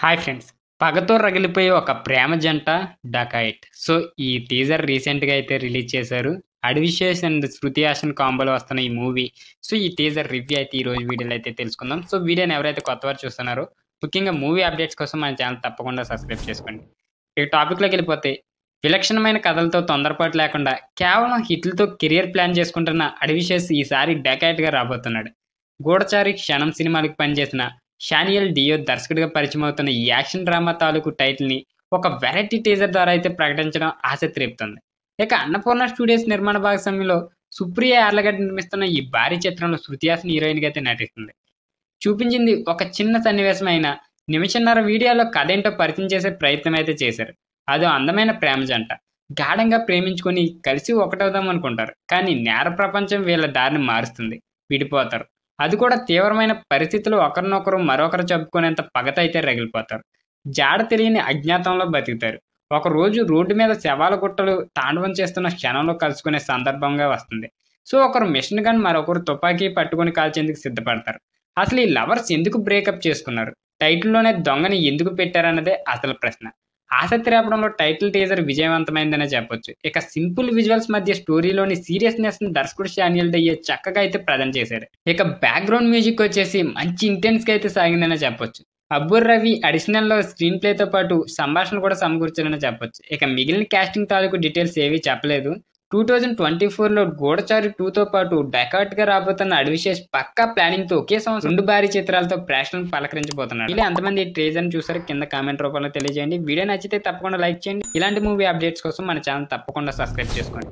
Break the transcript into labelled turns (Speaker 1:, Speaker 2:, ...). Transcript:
Speaker 1: Hi friends. పగతో రగిలిపోయే ఒక ప్రేమ జంట 'డకాయిట్'. సో, ఈ టీజర్ రీసెంట్‌గా అయితే రిలీజ్ చేశారు. 'అడివిశేష్' అండ్ 'శృతి హాసన్' కాంబోలో వస్తున్న ఈ మూవీ. సో, ఈ టీజర్ రివ్యూ అయితే ఈ రోజు వీడియోలో అయితే తెలుసుకుందాం. సో, వీడియోని ఎవరైతే కొత్తవారు చూస్తున్నారో ముఖ్యంగా మూవీ అప్డేట్స్ కోసం మన ఛానల్ తప్పకుండా సబ్స్క్రైబ్ చేసుకోండి. ఇక టాపిక్‌లోకెళ్ళిపోతే విలక్షణమైన కథలతో తొందరపాటు లేకుండా కేవలం హిట్‌లతో కెరియర్ ప్లాన్ చేసుకుంటున్న 'అడివిశేష్' ఈసారి 'డకాయిట్‌గా' రాబోతున్నాడు. 'గూఢచారి', 'క్షణం' సినిమాలకు పనిచేసిన షానియల్ డియో దర్శకుడిగా పరిచయమవుతున్న ఈ యాక్షన్ డ్రామా తాలూకు టైటిల్‌ని ఒక వెరైటీ టీజర్ ద్వారా అయితే ప్రకటించడం ఆసక్తి రేపుతోంది. ఇక అన్నపూర్ణ స్టూడియోస్ నిర్మాణ భాగస్వామ్యంలో సుప్రియ యార్లగడ్డ నిర్మిస్తున్న ఈ భారీ చిత్రంలో శృతి హాసన్ హీరోయిన్‌గా అయితే నటిస్తుంది. చూపించింది ఒక చిన్న సన్నివేశం అయినా నిమిషన్నర వీడియోలో కథేంటో పరిచయం చేసే ప్రయత్నం అయితే చేశారు. అదో అందమైన ప్రేమ జంట. గాఢంగా ప్రేమించుకొని కలిసి ఒకటవుదాం అనుకుంటారు. కానీ నేర ప్రపంచం వీళ్ళ దారిని మారుస్తుంది. విడిపోతారు. అది కూడా తీవ్రమైన పరిస్థితులు ఒకరినొకరు మరొకరు చెప్పుకునేంత పగతో అయితే రగిలిపోతారు. జాడ తెలియని అజ్ఞాతంలో బతుకుతారు. ఒకరోజు రోడ్డు మీద శవాల గుట్టలు తాండవం చేస్తున్న క్షణంలో కలుసుకునే సందర్భంగా వస్తుంది. సో, ఒకరు మిషన్ గన్, మరొకరు తుపాకీ పట్టుకొని కాల్చేందుకు సిద్ధపడతారు. అసలు ఈ లవర్స్ ఎందుకు బ్రేకప్ చేసుకున్నారు? టైటిల్‌లోనే దొంగని ఎందుకు పెట్టారన్నదే అసలు ప్రశ్న. ఆసక్తి రేపడంలో టైటిల్ టీజర్ విజయవంతమైందనే చెప్పొచ్చు. ఇక సింపుల్ విజువల్స్ మధ్య స్టోరీలోని సీరియస్‌నెస్‌ని దర్శకుడు షానియల్ దయ్యే చక్కగా అయితే ప్రజెంట్ చేశారు. ఇక బ్యాక్‌గ్రౌండ్ మ్యూజిక్ వచ్చేసి మంచి ఇంటెన్స్‌గా అయితే సాగిందనే చెప్పొచ్చు. అబ్బూర్ రవి అడిషనల్‌లో స్క్రీన్ ప్లేతో పాటు సంభాషణలు కూడా సమకూర్చారనే చెప్పొచ్చు. ఇక మిగిలిన కాస్టింగ్ తాలూకు డీటెయిల్స్ ఏవీ చెప్పలేదు. 2024లో 'గూఢచారి 2'తో పాటు 'డకాయిట్'గా రాబోతున్న 'అడివిశేష్' పక్కా ప్లానింగ్‌తో ఒకే సంవత్సరం 2 భారీ చిత్రాలతో ప్రేక్షకులను పలకరించబోతున్నాడు. ఇలా ఎంతమంది ఈ టీజర్‌ని చూసారో కింద కామెంట్ రూపంలో తెలియజేయండి. వీడియో నచ్చితే తప్పకుండా లైక్ చేయండి. ఇలాంటి మూవీ అప్డేట్స్ కోసం మన ఛానల్ తప్పకుండా సబ్స్క్రైబ్ చేసుకోండి.